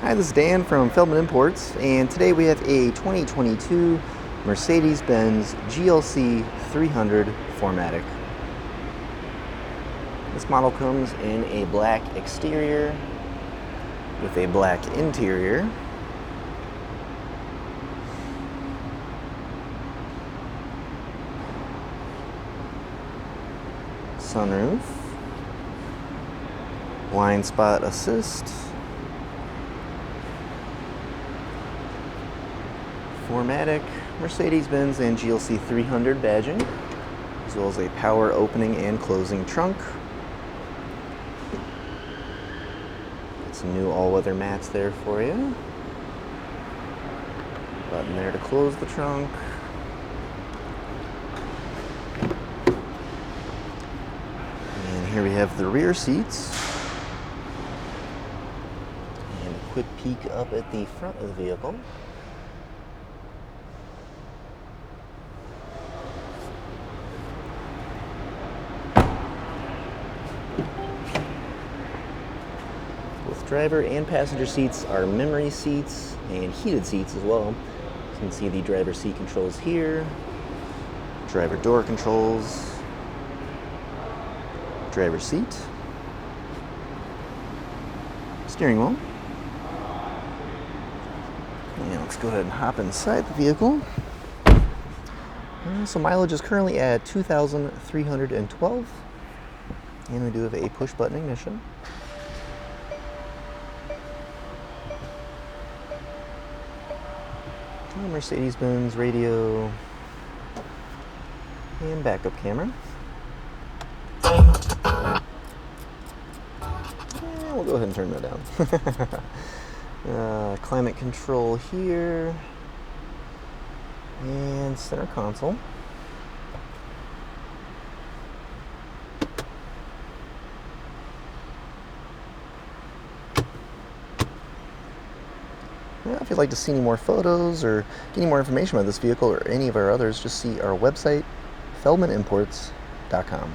Hi, this is Dan from Feldmann Imports, and today we have a 2022 Mercedes-Benz GLC 300 4MATIC. This model comes in a black exterior with a black interior. Sunroof, blind spot assist, 4MATIC, Mercedes-Benz and GLC 300 badging, as well as a power opening and closing trunk. Got some new all-weather mats there for you. Button there to close the trunk. And here we have the rear seats. And a quick peek up at the front of the vehicle. Both driver and passenger seats are memory seats and heated seats as well. You can see the driver seat controls here, driver door controls, driver seat, steering wheel. And let's go ahead and hop inside the vehicle. So mileage is currently at 2,312, and we do have a push button ignition. Mercedes-Benz radio and backup camera. And we'll go ahead and turn that down. Climate control here and center console. If you'd like to see any more photos or get any more information about this vehicle or any of our others, just see our website, feldmannimports.com.